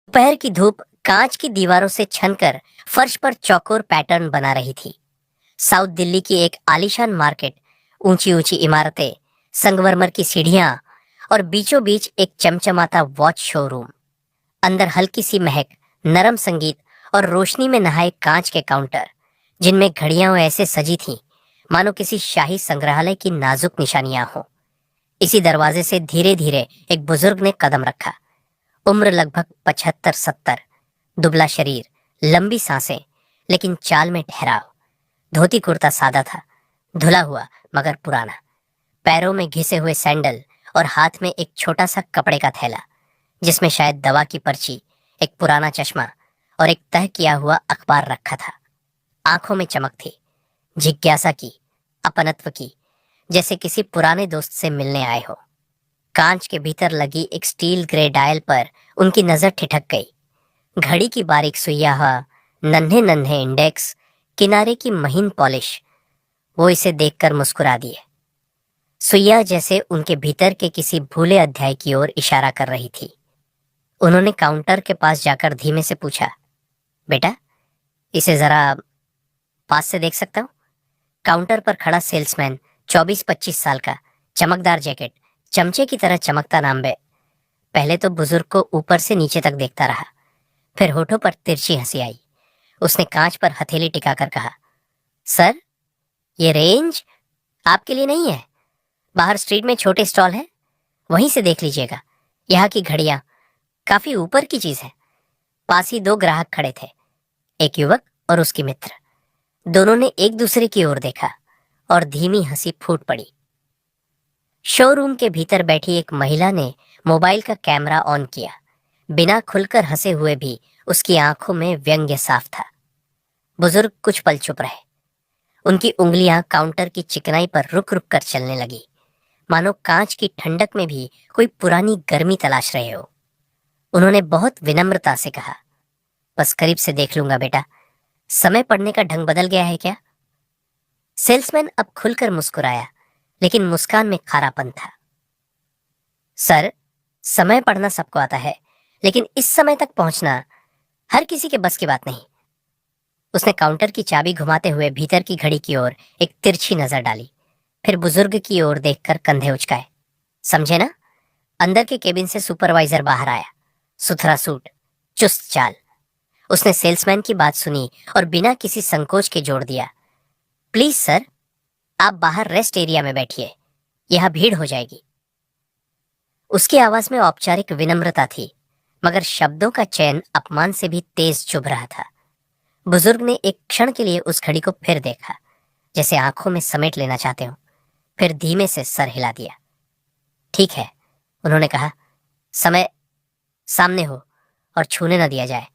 दोपहर की धूप कांच की दीवारों से छनकर फर्श पर चौकोर पैटर्न बना रही थी। साउथ दिल्ली की एक आलीशान मार्केट, ऊंची ऊंची इमारतें, संगमरमर की सीढ़ियां और बीचों बीच एक चमचमाता वॉच शोरूम। अंदर हल्की सी महक, नरम संगीत और रोशनी में नहाए कांच के काउंटर, जिनमें घड़ियां ऐसे सजी थीं मानो किसी शाही संग्रहालय की नाजुक निशानियां हों। इसी दरवाजे से धीरे धीरे एक बुजुर्ग ने कदम रखा। उम्र लगभग 75-70, दुबला शरीर, लंबी सांसें, लेकिन चाल में ठहराव। धोती कुर्ता सादा था, धुला हुआ मगर पुराना। पैरों में घिसे हुए सैंडल और हाथ में एक छोटा सा कपड़े का थैला, जिसमें शायद दवा की पर्ची, एक पुराना चश्मा और एक तह किया हुआ अखबार रखा था। आंखों में चमक थी, जिज्ञासा की, अपनत्व की, जैसे किसी पुराने दोस्त से मिलने आए हो। कांच के भीतर लगी एक स्टील ग्रे डायल पर उनकी नजर ठिठक गई। घड़ी की बारीक सुइयां, नन्हे नन्हे इंडेक्स, किनारे की महीन पॉलिश। वो इसे देखकर मुस्कुरा दिए। सुइया जैसे उनके भीतर के किसी भूले अध्याय की ओर इशारा कर रही थी। उन्होंने काउंटर के पास जाकर धीमे से पूछा, बेटा, इसे जरा पास से देख सकता हूँ? काउंटर पर खड़ा सेल्समैन, 24-25 साल का, चमकदार जैकेट, चमचे की तरह चमकता नामबे, पहले तो बुजुर्ग को ऊपर से नीचे तक देखता रहा। फिर होठों पर तिरछी हंसी आई। उसने कांच पर हथेली टिकाकर कहा, सर, ये रेंज आपके लिए नहीं है। बाहर स्ट्रीट में छोटे स्टॉल है, वहीं से देख लीजिएगा। यहाँ की घड़ियां काफी ऊपर की चीज है। पास ही दो ग्राहक खड़े थे, एक युवक और उसकी मित्र। दोनों ने एक दूसरे की ओर देखा और धीमी हंसी फूट पड़ी। शोरूम के भीतर बैठी एक महिला ने मोबाइल का कैमरा ऑन किया। बिना खुलकर हंसे हुए भी उसकी आंखों में व्यंग्य साफ था। बुजुर्ग कुछ पल चुप रहे। उनकी उंगलियां काउंटर की चिकनाई पर रुक रुक कर चलने लगी, मानो कांच की ठंडक में भी कोई पुरानी गर्मी तलाश रहे हो। उन्होंने बहुत विनम्रता से कहा, बस करीब से देख लूंगा बेटा, समय पढ़ने का ढंग बदल गया है क्या? सेल्समैन अब खुलकर मुस्कुराया, लेकिन मुस्कान में खारापन था। सर, समय पढ़ना सबको आता है, लेकिन इस समय तक पहुंचना हर किसी के बस की बात नहीं। उसने काउंटर की चाबी घुमाते हुए भीतर की घड़ी की ओर एक तिरछी नजर डाली, फिर बुजुर्ग की ओर देखकर कंधे उचकाए। समझे ना? अंदर के केबिन से सुपरवाइजर बाहर आया, सुथरा सूट, चुस्त चाल। उसने सेल्समैन की बात सुनी और बिना किसी संकोच के जोड़ दिया, प्लीज सर, आप बाहर रेस्ट एरिया में बैठिए, यहां भीड़ हो जाएगी। उसकी आवाज में औपचारिक विनम्रता थी, मगर शब्दों का चयन अपमान से भी तेज चुभ रहा था। बुजुर्ग ने एक क्षण के लिए उस घड़ी को फिर देखा, जैसे आंखों में समेट लेना चाहते हो, फिर धीमे से सर हिला दिया। ठीक है, उन्होंने कहा, समय सामने हो और छूने न दिया जाए,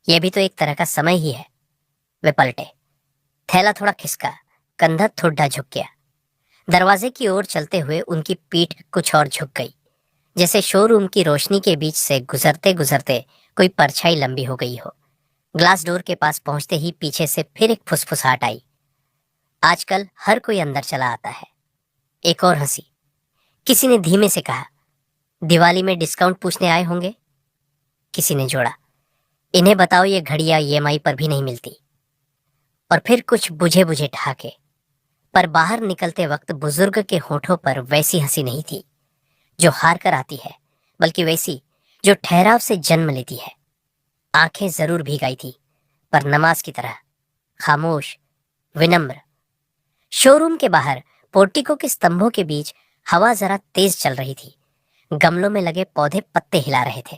यह भी तो एक तरह का समय ही है। वे पलटे, थैला थोड़ा खिसका, कंधा थोड़ा झुक गया। दरवाजे की ओर चलते हुए उनकी पीठ कुछ और झुक गई, जैसे शोरूम की रोशनी के बीच से गुजरते गुजरते कोई परछाई लंबी हो गई हो। ग्लास डोर के पास पहुंचते ही पीछे से फिर एक फुसफुसाहट आई, आजकल हर कोई अंदर चला आता है। एक और हंसी। किसी ने धीमे से कहा, दिवाली में डिस्काउंट पूछने आए होंगे? किसी ने जोड़ा, इन्हें बताओ ये घड़ियां ईएमआई पर भी नहीं मिलती। और फिर कुछ बुझे बुझे ठहाके। पर बाहर निकलते वक्त बुजुर्ग के होठों पर वैसी हंसी नहीं थी जो हार कर आती है, बल्कि वैसी जो ठहराव से जन्म लेती है। आंखें जरूर भीग आई थी, पर नमाज की तरह, खामोश, विनम्र। शोरूम के बाहर पोर्टिको के स्तंभों के बीच हवा जरा तेज चल रही थी। गमलों में लगे पौधे पत्ते हिला रहे थे।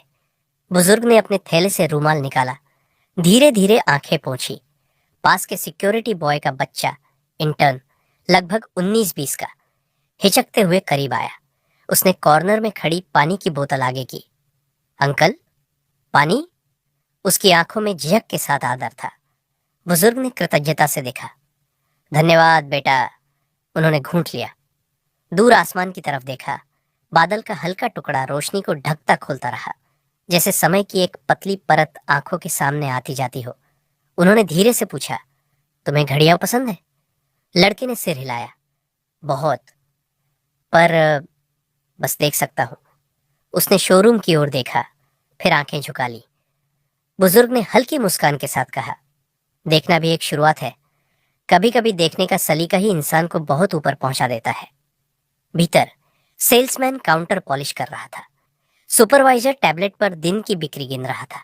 बुजुर्ग ने अपने थैले से रूमाल निकाला, धीरे धीरे आंखें पोंछी। पास के सिक्योरिटी बॉय का बच्चा, इंटर्न, लगभग 19-20 का, हिचकते हुए करीब आया। उसने कॉर्नर में खड़ी पानी की बोतल आगे की। अंकल, पानी? उसकी आंखों में झिझक के साथ आदर था। बुजुर्ग ने कृतज्ञता से देखा। धन्यवाद बेटा। उन्होंने घूंट लिया। दूर आसमान की तरफ देखा। बादल का हल्का टुकड़ा रोशनी को ढकता खोलता रहा, जैसे समय की एक पतली परत आंखों के सामने आती जाती हो। उन्होंने धीरे से पूछा, तुम्हें घड़ियां पसंद है? लड़के ने सिर हिलाया, बहुत, पर बस देख सकता हूं। उसने शोरूम की ओर देखा, फिर आंखें झुका ली। बुजुर्ग ने हल्की मुस्कान के साथ कहा, देखना भी एक शुरुआत है। कभी कभी देखने का सलीका ही इंसान को बहुत ऊपर पहुंचा देता है। भीतर सेल्समैन काउंटर पॉलिश कर रहा था। सुपरवाइजर टैबलेट पर दिन की बिक्री गिन रहा था।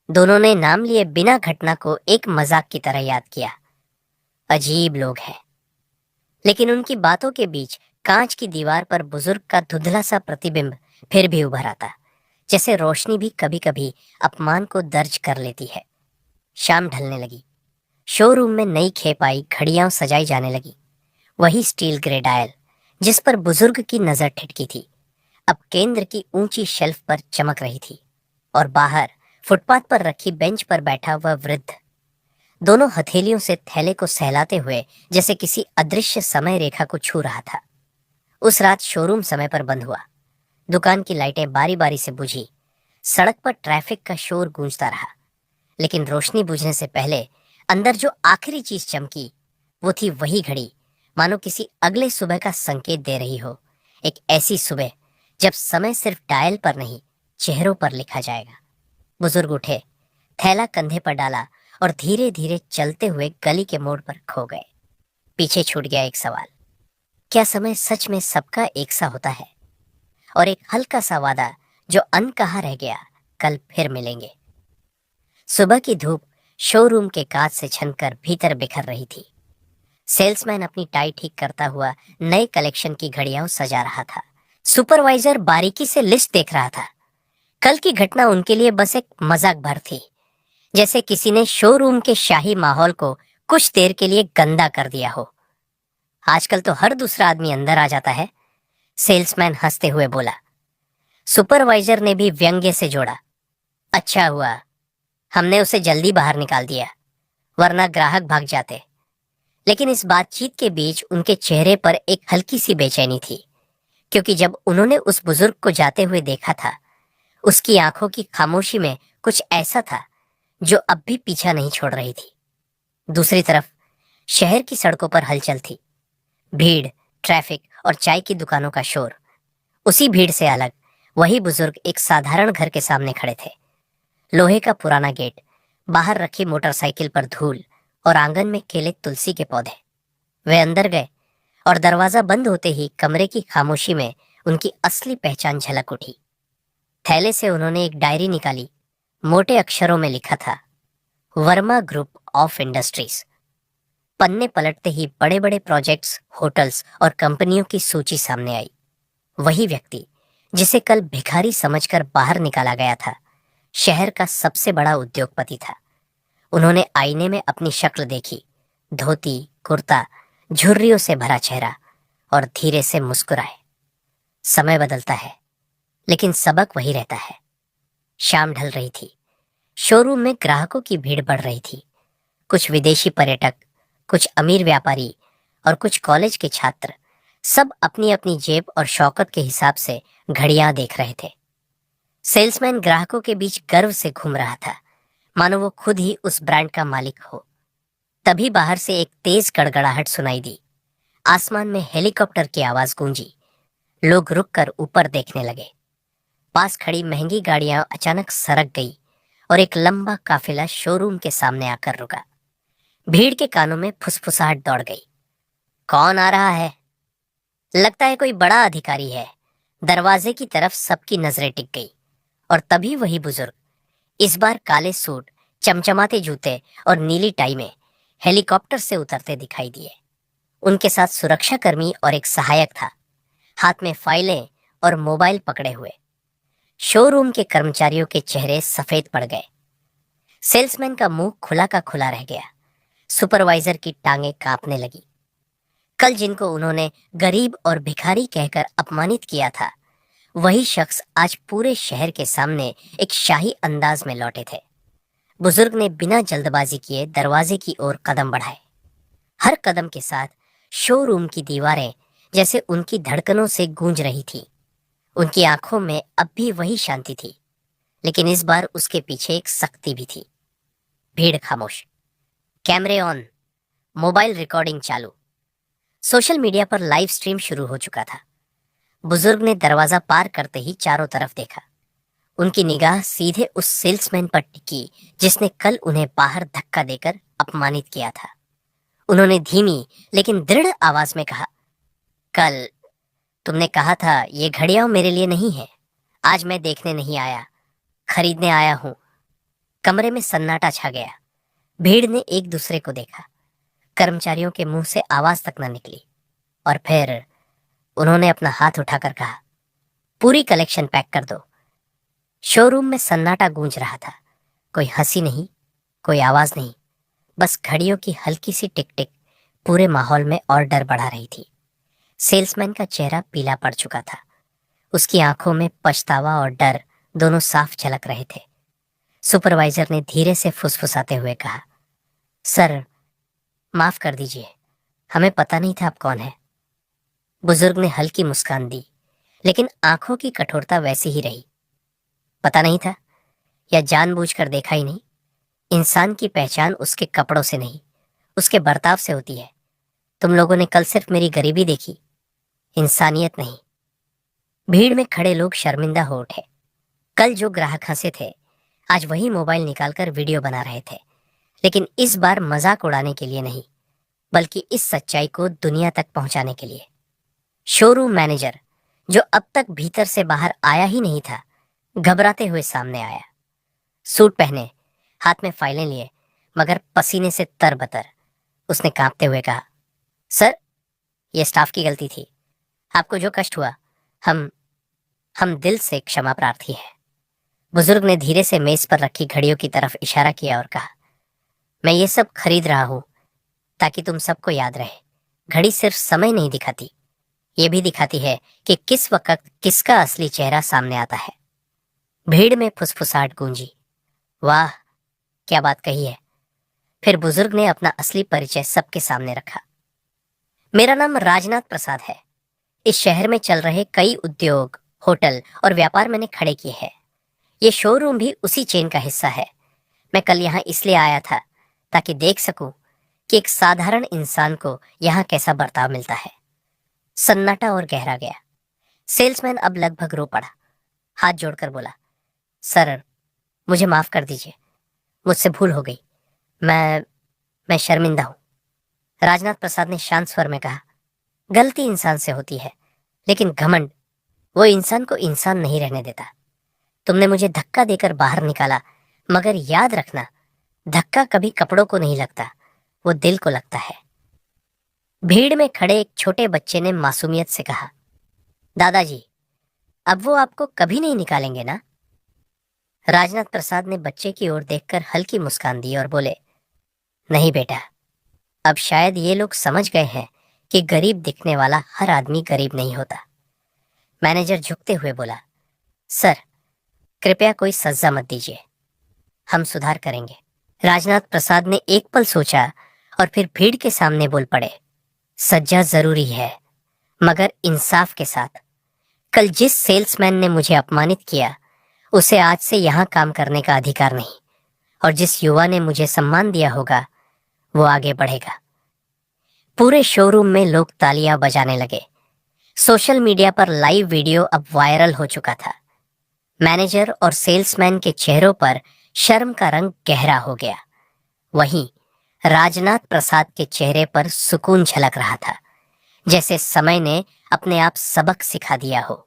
दोनों ने नाम लिए बिना घटना को एक मजाक की तरह याद किया। अजीब लोग हैं। लेकिन उनकी बातों के बीच कांच की दीवार पर बुजुर्ग का धुंधला सा प्रतिबिंब फिर भी उभर आता, जैसे रोशनी भी कभी कभी अपमान को दर्ज कर लेती है। शाम ढलने लगी। शोरूम में नई खेप आई घड़ियां सजाई जाने लगी। वही स्टील ग्रे डायल जिस पर बुजुर्ग की नजर ठिठकी थी, अब केंद्र की ऊंची शेल्फ पर चमक रही थी। और बाहर फुटपाथ पर रखी बेंच पर बैठा वह वृद्ध, दोनों हथेलियों से थैले को सहलाते हुए जैसे किसी अदृश्य समय रेखा को छू रहा था। उस रात शोरूम समय पर बंद हुआ। दुकान की लाइटें बारी बारी से बुझी। सड़क पर ट्रैफिक का शोर गूंजता रहा। लेकिन रोशनी बुझने से पहले अंदर जो आखिरी चीज चमकी वो थी वही घड़ी, मानो किसी अगले सुबह का संकेत दे रही हो। एक ऐसी सुबह जब समय सिर्फ डायल पर नहीं, चेहरों पर लिखा जाएगा। बुजुर्ग उठे, थैला कंधे पर डाला और धीरे धीरे चलते हुए गली के मोड़ पर खो गए। पीछे छूट गया एक सवाल, क्या समय सच में सबका एक सा होता है? और एक हल्का सा वादा जो अनकहा रह गया, कल फिर मिलेंगे। सुबह की धूप शोरूम के कांच से छनकर भीतर बिखर रही थी। सेल्समैन अपनी टाई ठीक करता हुआ नए कलेक्शन की घड़ियां सजा रहा था। सुपरवाइजर बारीकी से लिस्ट देख रहा था। कल की घटना उनके लिए बस एक मजाक भर थी, जैसे किसी ने शोरूम के शाही माहौल को कुछ देर के लिए गंदा कर दिया हो। आजकल तो हर दूसरा आदमी अंदर आ जाता है, सेल्समैन हंसते हुए बोला। सुपरवाइजर ने भी व्यंग्य से जोड़ा, अच्छा हुआ हमने उसे जल्दी बाहर निकाल दिया, वरना ग्राहक भाग जाते। लेकिन इस बातचीत के बीच उनके चेहरे पर एक हल्की सी बेचैनी थी, क्योंकि जब उन्होंने उस बुजुर्ग को जाते हुए देखा था, उसकी आंखों की खामोशी में कुछ ऐसा था जो अब भी पीछा नहीं छोड़ रही थी। दूसरी तरफ शहर की सड़कों पर हलचल थी, भीड़, ट्रैफिक और चाय की दुकानों का शोर। उसी भीड़ से अलग वही बुजुर्ग एक साधारण घर के सामने खड़े थे। लोहे का पुराना गेट, बाहर रखी मोटरसाइकिल पर धूल और आंगन में केले तुलसी के पौधे। वे अंदर गए और दरवाजा बंद होते ही कमरे की खामोशी में उनकी असली पहचान झलक उठी। थैले से उन्होंने एक डायरी निकाली। मोटे अक्षरों में लिखा था, वर्मा ग्रुप ऑफ इंडस्ट्रीज। पन्ने पलटते ही बड़े बड़े प्रोजेक्ट्स, होटल्स और कंपनियों की सूची सामने आई। वही व्यक्ति जिसे कल भिखारी समझकर बाहर निकाला गया था, शहर का सबसे बड़ा उद्योगपति था। उन्होंने आईने में अपनी शक्ल देखी, धोती, कुर्ता, झुर्रियों से भरा चेहरा, और धीरे से मुस्कुराए। समय बदलता है, लेकिन सबक वही रहता है। शाम ढल रही थी। शोरूम में ग्राहकों की भीड़ बढ़ रही थी। कुछ विदेशी पर्यटक, कुछ अमीर व्यापारी और कुछ कॉलेज के छात्र, सब अपनी अपनी जेब और शौकत के हिसाब से घड़ियां देख रहे थे। सेल्समैन ग्राहकों के बीच गर्व से घूम रहा था, मानो वो खुद ही उस ब्रांड का मालिक हो। तभी बाहर से एक तेज गड़गड़ाहट सुनाई दी। आसमान में हेलीकॉप्टर की आवाज गूंजी। लोग रुककर ऊपर देखने लगे। पास खड़ी महंगी गाड़ियां अचानक सरक गई और एक लंबा काफिला शोरूम के सामने आकर रुका। भीड़ के कानों में फुसफुसाहट दौड़ गई। कौन आ रहा है? लगता है कोई बड़ा अधिकारी है। दरवाजे की तरफ सबकी नजरें टिक गई और तभी वही बुजुर्ग, इस बार काले सूट, चमचमाते जूते और नीली टाई में, हेलीकॉप्टर से उतरते दिखाई दिए। उनके साथ सुरक्षाकर्मी और एक सहायक था, हाथ में फाइलें और मोबाइल पकड़े हुए। शोरूम के कर्मचारियों के चेहरे सफेद पड़ गए। सेल्समैन का मुंह खुला का खुला रह गया। सुपरवाइजर की टांगें कांपने लगी। कल जिनको उन्होंने गरीब और भिखारी कहकर अपमानित किया था, वही शख्स आज पूरे शहर के सामने एक शाही अंदाज में लौटे थे। बुजुर्ग ने बिना जल्दबाजी किए दरवाजे की ओर कदम बढ़ाए। हर कदम के साथ शोरूम की दीवारें जैसे उनकी धड़कनों से गूंज रही थी। उनकी आंखों में अब भी वही शांति थी, लेकिन इस बार उसके पीछे एक सख्ती भी थी। भीड़ खामोश, कैमरे ऑन, मोबाइल रिकॉर्डिंग चालू। सोशल मीडिया पर लाइव स्ट्रीम शुरू हो चुका था। बुजुर्ग ने दरवाजा पार करते ही चारों तरफ देखा। उनकी निगाह सीधे उस सेल्समैन पर टिकी जिसने कल उन्हें बाहर धक्का देकर अपमानित किया था। उन्होंने धीमी लेकिन दृढ़ आवाज में कहा, कल तुमने कहा था ये घड़ियां मेरे लिए नहीं है। आज मैं देखने नहीं आया, खरीदने आया हूं। कमरे में सन्नाटा छा गया। भीड़ ने एक दूसरे को देखा। कर्मचारियों के मुंह से आवाज तक न निकली। और फिर उन्होंने अपना हाथ उठाकर कहा, पूरी कलेक्शन पैक कर दो। शोरूम में सन्नाटा गूंज रहा था। कोई हंसी नहीं, कोई आवाज नहीं, बस घड़ियों की हल्की सी टिक टिक पूरे माहौल में और डर बढ़ा रही थी। सेल्समैन का चेहरा पीला पड़ चुका था। उसकी आंखों में पछतावा और डर दोनों साफ झलक रहे थे। सुपरवाइजर ने धीरे से फुसफुसाते हुए कहा, सर माफ कर दीजिए, हमें पता नहीं था आप कौन है। बुजुर्ग ने हल्की मुस्कान दी, लेकिन आंखों की कठोरता वैसी ही रही। पता नहीं था या जानबूझकर देखा ही नहीं। इंसान की पहचान उसके कपड़ों से नहीं, उसके बर्ताव से होती है। तुम लोगों ने कल सिर्फ मेरी गरीबी देखी, इंसानियत नहीं। भीड़ में खड़े लोग शर्मिंदा हो उठे। कल जो ग्राहक हंसे थे, आज वही मोबाइल निकालकर वीडियो बना रहे थे, लेकिन इस बार मजाक उड़ाने के लिए नहीं, बल्कि इस सच्चाई को दुनिया तक पहुंचाने के लिए। शोरूम मैनेजर, जो अब तक भीतर से बाहर आया ही नहीं था, घबराते हुए सामने आया। सूट पहने, हाथ में फाइलें लिए, मगर पसीने से तरबतर। उसने कांपते हुए कहा, सर यह स्टाफ की गलती थी। आपको जो कष्ट हुआ, हम दिल से क्षमा प्रार्थी हैं। बुजुर्ग ने धीरे से मेज पर रखी घड़ियों की तरफ इशारा किया और कहा, मैं ये सब खरीद रहा हूं ताकि तुम सबको याद रहे। घड़ी सिर्फ समय नहीं दिखाती, ये भी दिखाती है कि किस वक्त किसका असली चेहरा सामने आता है। भीड़ में फुसफुसाहट गूंजी। वाह, क्या बात कही है। फिर बुजुर्ग ने अपना असली परिचय सबके सामने रखा। मेरा नाम राजनाथ प्रसाद है। इस शहर में चल रहे कई उद्योग, होटल और व्यापार मैंने खड़े किए हैं। ये शोरूम भी उसी चेन का हिस्सा है। मैं कल यहाँ इसलिए आया था ताकि देख सकूं कि एक साधारण इंसान को यहाँ कैसा बर्ताव मिलता है। सन्नाटा और गहरा गया। सेल्समैन अब लगभग रो पड़ा। हाथ जोड़कर बोला, सर मुझे माफ कर दीजिए, मुझसे भूल हो गई। मैं शर्मिंदा हूं। राजनाथ प्रसाद ने शांत स्वर में कहा, गलती इंसान से होती है, लेकिन घमंड वो इंसान को इंसान नहीं रहने देता। तुमने मुझे धक्का देकर बाहर निकाला, मगर याद रखना, धक्का कभी कपड़ों को नहीं लगता, वो दिल को लगता है। भीड़ में खड़े एक छोटे बच्चे ने मासूमियत से कहा, दादाजी अब वो आपको कभी नहीं निकालेंगे ना? राजनाथ प्रसाद ने बच्चे की ओर देखकर हल्की मुस्कान दी और बोले, नहीं बेटा, अब शायद ये लोग समझ गए हैं कि गरीब दिखने वाला हर आदमी गरीब नहीं होता। मैनेजर झुकते हुए बोला, सर कृपया कोई सजा मत दीजिए, हम सुधार करेंगे। राजनाथ प्रसाद ने एक पल सोचा और फिर भीड़ के सामने बोल पड़े, सजा जरूरी है, मगर इंसाफ के साथ। कल जिस सेल्समैन ने मुझे अपमानित किया, उसे आज से यहाँ काम करने का अधिकार नहीं, और जिस युवा ने मुझे सम्मान दिया होगा, वो आगे बढ़ेगा। पूरे शोरूम में लोग तालियां बजाने लगे। सोशल मीडिया पर लाइव वीडियो अब वायरल हो चुका था। मैनेजर और सेल्समैन के चेहरों पर शर्म का रंग गहरा हो गया। वहीं राजनाथ प्रसाद के चेहरे पर सुकून झलक रहा था, जैसे समय ने अपने आप सबक सिखा दिया हो।